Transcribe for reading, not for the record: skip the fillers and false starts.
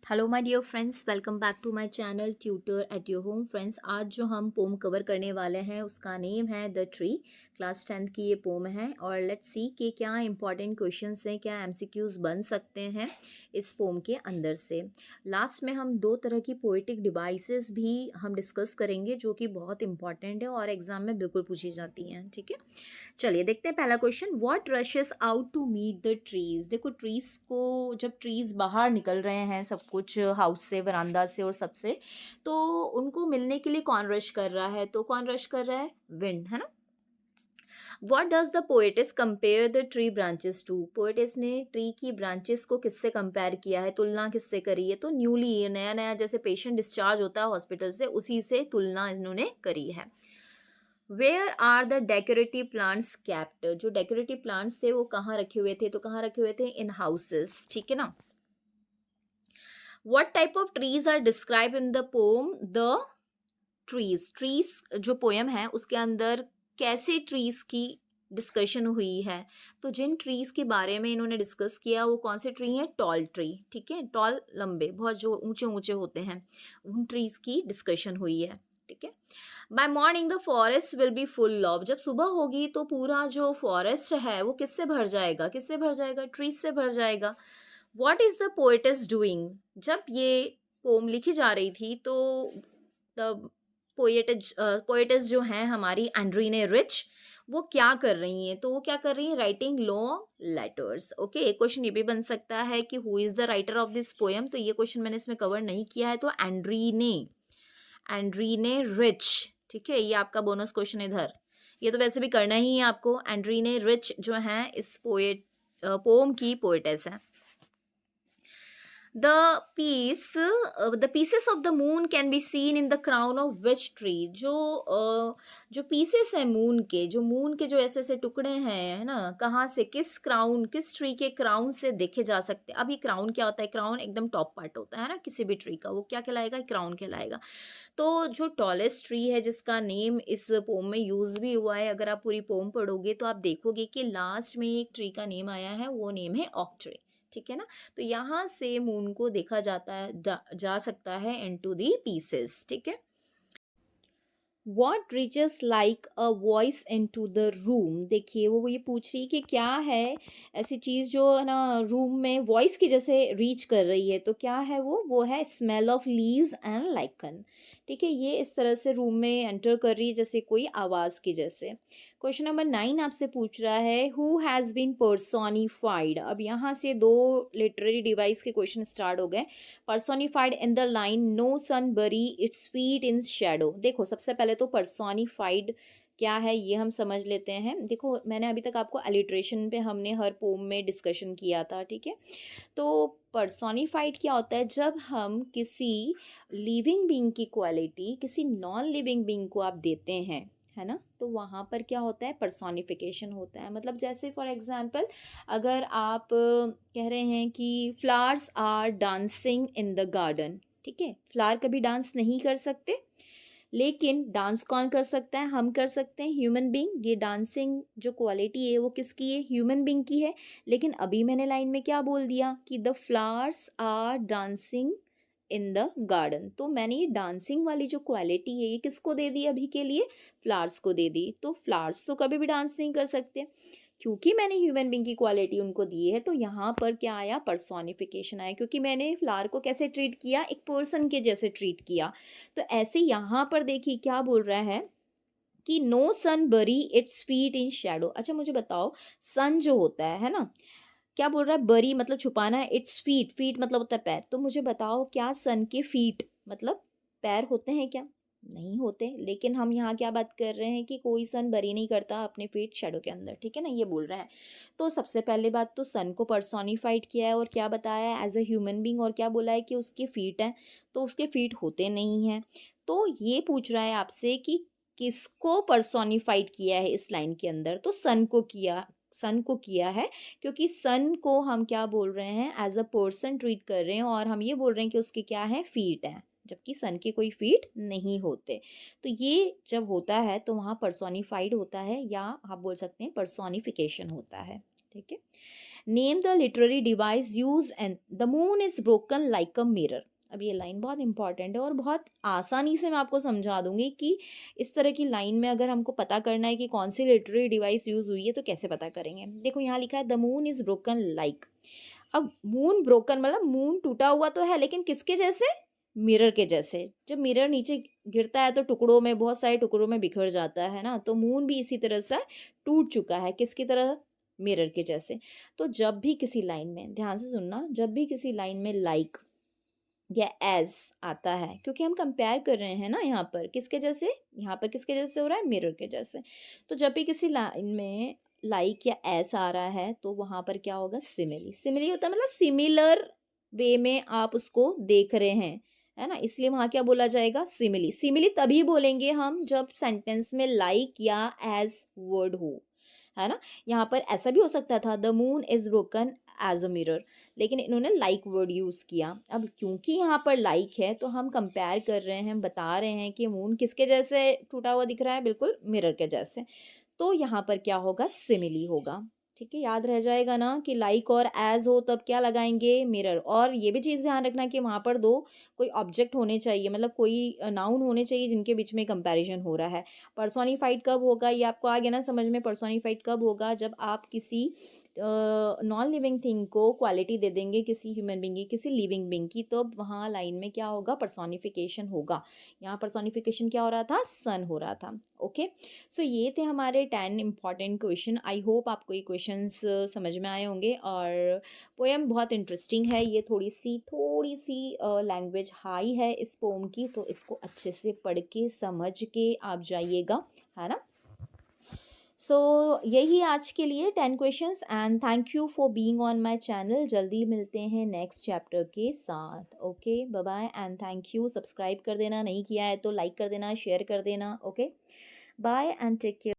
Hello my dear friends, welcome back to my channel tutor at your home. Friends, आज जो हम pome cover करने वाले हैं उसका नेम है द ट्री। क्लास 10th की ये पोम है और लेट्स सी कि क्या इंपॉर्टेंट क्वेश्चंस हैं, क्या एमसीक्यूज बन सकते हैं इस पोम के अंदर से। लास्ट में हम दो तरह की पोएटिक डिवाइसेस भी हम डिस्कस करेंगे जो कि बहुत इंपॉर्टेंट है और एग्जाम में बिल्कुल पूछी जाती हैं। ठीक है, चलिए देखते हैं पहला question. What rushes out to meet the trees. देखो, ट्रीज को जब ट्रीज बाहर निकल रहे हैं सब कुछ हाउस से, वरांदा से और सबसे, तो उनको मिलने के लिए कौन रश कर रहा है? तो कौन रश कर रहा है? विंड, है ना। What does the poetess compare the tree branches to. Poetess ने ट्री की ब्रांचेस को किससे कंपेयर किया है, तुलना किससे करी है? तो न्यूली, नया नया जैसे पेशेंट डिस्चार्ज होता है हॉस्पिटल से, उसी से तुलना इन्होंने करी है। Where are the decorative plants kept. जो डेकोरेटिव प्लांट्स थे वो कहाँ रखे हुए थे? तो कहाँ रखे हुए थे? In houses. ठीक है ना। What type of trees are describe in the poem the trees. Trees जो पोयम है उसके अंदर कैसे ट्रीज की डिस्कशन हुई है? तो जिन ट्रीज के बारे में इन्होंने डिस्कस किया वो कौन से ट्री हैं? Tall tree. ठीक है, टॉल, लंबे, बहुत जो ऊंचे ऊंचे होते हैं, उन ट्रीज की डिस्कशन हुई है। ठीक है। By morning the forest will be full of. जब सुबह होगी तो पूरा जो फॉरेस्ट है वो किससे भर जाएगा? किससे भर जाएगा? ट्रीज से भर जाएगा। What is the poet's doing. जब ये पोम लिखी जा रही थी तो द पोएटिस जो हैं हमारी एंड्रीने रिच, वो क्या कर रही हैं? तो वो क्या कर रही हैं? Writing long letters. ओके, एक क्वेश्चन ये भी बन सकता है कि who is the writer of this poem. तो ये क्वेश्चन मैंने इसमें कवर नहीं किया है, तो एंड्रीने, एंड्रीने रिच। ठीक है, ये आपका बोनस क्वेश्चन इधर। ये तो वैसे भी करना ही है आपको। एंड्रीने रिच जो है इस पोम की पोएटेस है। The pieces of the moon can be seen in the crown of which tree। जो पीसेस है मून के, जो मून के जो ऐसे ऐसे टुकड़े हैं, है ना, कहाँ से, किस क्राउन, किस ट्री के क्राउन से देखे जा सकते हैं? अब ये क्राउन क्या होता है? क्राउन एकदम टॉप पार्ट होता है ना किसी भी ट्री का, वो क्या कहलाएगा? क्राउन कहलाएगा। तो जो टॉलेस्ट ट्री है जिसका नेम इस पोम में यूज भी हुआ है, अगर आप पूरी पोम पढ़ोगे तो आप देखोगे कि लास्ट में एक ट्री का नेम आया है, वो नेम है ऑक ट्री। ठीक है ना। तो यहाँ से मून को देखा जाता है, जा सकता है इनटू दी पीसेस। ठीक है। What reaches like a voice into the room. देखिए, वो ये पूछ रही कि क्या है ऐसी चीज़ जो है ना रूम में वॉइस की जैसे रीच कर रही है। तो क्या है वो है smell of leaves and lichen. ठीक है, ये इस तरह से रूम में एंटर कर रही है जैसे कोई आवाज़ की जैसे। क्वेश्चन नंबर 9 आपसे पूछ रहा है हु हैज़ बीन पर्सोनिफाइड। अब यहाँ से दो लिटरेरी डिवाइस के क्वेश्चन स्टार्ट हो गए। Personified in the line no sun bury its feet in Shadow. देखो, सबसे पहले तो पर्सोनिफाइड क्या है ये हम समझ लेते हैं। देखो, मैंने अभी तक आपको अलिट्रेशन पे हमने हर पोम में डिस्कशन किया था। ठीक है, तो पर्सोनिफाइड क्या होता है? जब हम किसी लिविंग बीइंग की क्वालिटी किसी नॉन लिविंग बीइंग को आप देते हैं, है ना, तो वहाँ पर क्या होता है? पर्सोनिफिकेशन होता है। मतलब जैसे फॉर एग्जांपल, अगर आप कह रहे हैं कि flowers are dancing in the garden. ठीक है, फ्लावर कभी डांस नहीं कर सकते, लेकिन डांस कौन कर सकता है? हम कर सकते हैं, ह्यूमन बीइंग। ये डांसिंग जो क्वालिटी है वो किसकी है? ह्यूमन बीइंग की है। लेकिन अभी मैंने लाइन में क्या बोल दिया कि the flowers are dancing in the garden. तो मैंने ये डांसिंग वाली जो क्वालिटी है ये किसको दे दी? अभी के लिए फ्लावर्स को दे दी। तो फ्लावर्स तो कभी भी डांस नहीं कर सकते, क्योंकि मैंने ह्यूमन बीइंग की क्वालिटी उनको दी है। तो यहाँ पर क्या आया? पर्सोनिफिकेशन आया, क्योंकि मैंने फ्लावर को कैसे ट्रीट किया? एक पर्सन के जैसे ट्रीट किया। तो ऐसे यहाँ पर देखिए क्या बोल रहा है कि no sun bury its feet in Shadow. अच्छा, मुझे बताओ, सन जो होता है ना, क्या बोल रहा है? बरी मतलब छुपाना है, इट्स फीट, फीट मतलब होता है पैर। तो मुझे बताओ, क्या सन के फीट मतलब पैर होते हैं क्या? नहीं होते। लेकिन हम यहाँ क्या बात कर रहे हैं कि कोई सन बरी नहीं करता अपने फीट शैडो के अंदर। ठीक है ना, ये बोल रहा है। तो सबसे पहले बात तो सन को पर्सोनिफाइड किया है और क्या बताया है? As a human being. और क्या बोला है? कि उसके फीट हैं। तो उसके फीट होते नहीं हैं। तो ये पूछ रहा है आपसे कि किसको पर्सोनिफाइड किया है इस लाइन के अंदर? तो सन को किया, सन को किया है, क्योंकि सन को हम क्या बोल रहे हैं? एज अ पर्सन ट्रीट कर रहे हैं और हम ये बोल रहे हैं कि उसके क्या है? फीट हैं, जबकि सन के कोई फीट नहीं होते। तो ये जब होता है तो वहाँ पर्सोनिफाइड होता है, या आप बोल सकते हैं पर्सोनिफिकेशन होता है। ठीक है। Name the literary device use and the moon is broken like a mirror. अब ये लाइन बहुत इंपॉर्टेंट है और बहुत आसानी से मैं आपको समझा दूंगी कि इस तरह की लाइन में अगर हमको पता करना है कि कौन सी लिटरेरी डिवाइस यूज हुई है तो कैसे पता करेंगे। देखो यहाँ लिखा है the moon is broken like. अब मून ब्रोकन मतलब मून टूटा हुआ तो है, लेकिन किसके जैसे? मिरर के जैसे। जब मिरर नीचे गिरता है तो टुकड़ों में, बहुत सारे टुकड़ों में बिखर जाता है ना, तो मून भी इसी तरह से टूट चुका है। किसकी तरह? मिरर के जैसे। तो जब भी किसी लाइन में, ध्यान से सुनना, जब भी किसी लाइन में लाइक या एज आता है, क्योंकि हम कंपेयर कर रहे हैं ना यहाँ पर, किसके जैसे? यहाँ पर किसके जैसे हो रहा है? मिरर के जैसे। तो जब भी किसी लाइन में लाइक या एस आ रहा है तो वहाँ पर क्या होगा? सिमिली। सिमिली होता है मतलब सिमिलर वे में आप उसको देख रहे हैं, है ना, इसलिए वहाँ क्या बोला जाएगा? सिमिली। सिमिली तभी बोलेंगे हम जब सेंटेंस में लाइक या एज वर्ड हो, है ना। यहाँ पर ऐसा भी हो सकता था the moon is broken as a mirror, लेकिन इन्होंने लाइक वर्ड यूज़ किया। अब क्योंकि यहाँ पर लाइक है तो हम कंपेयर कर रहे हैं, बता रहे हैं कि मून किसके जैसे टूटा हुआ दिख रहा है? बिल्कुल मिरर के जैसे। तो यहाँ पर क्या होगा? सिमिली होगा। ठीक है, याद रह जाएगा ना कि लाइक और एज हो तब क्या लगाएंगे? मिरर। और ये भी चीज़ ध्यान रखना कि वहाँ पर दो कोई ऑब्जेक्ट होने चाहिए, मतलब कोई नाउन होने चाहिए जिनके बीच में कंपैरिजन हो रहा है। पर्सोनिफाइड कब होगा? ये आपको आ गया ना समझ में? पर्सोनिफाइड कब होगा? जब आप किसी नॉन लिविंग थिंग को क्वालिटी दे देंगे, किसी ह्यूमन बींग की, किसी लिविंग बींग की, तो वहाँ लाइन में क्या होगा? पर्सोनिफिकेशन होगा। यहाँ पर्सोनिफिकेशन क्या हो रहा था? सन हो रहा था। ओके, सो ये थे हमारे 10 इंपॉर्टेंट क्वेश्चन। आई होप आपको ये क्वेश्चंस समझ में आए होंगे। और पोएम बहुत इंटरेस्टिंग है, ये थोड़ी सी लैंग्वेज हाई है इस पोम की, तो इसको अच्छे से पढ़ के समझ के आप जाइएगा, है ना। सो यही आज के लिए 10 questions, and thank you for being on my channel. जल्दी मिलते हैं नेक्स्ट चैप्टर के साथ। Okay, bye bye and thank you. Subscribe कर देना, नहीं किया है तो लाइक कर देना, शेयर कर देना। Okay, bye and take care.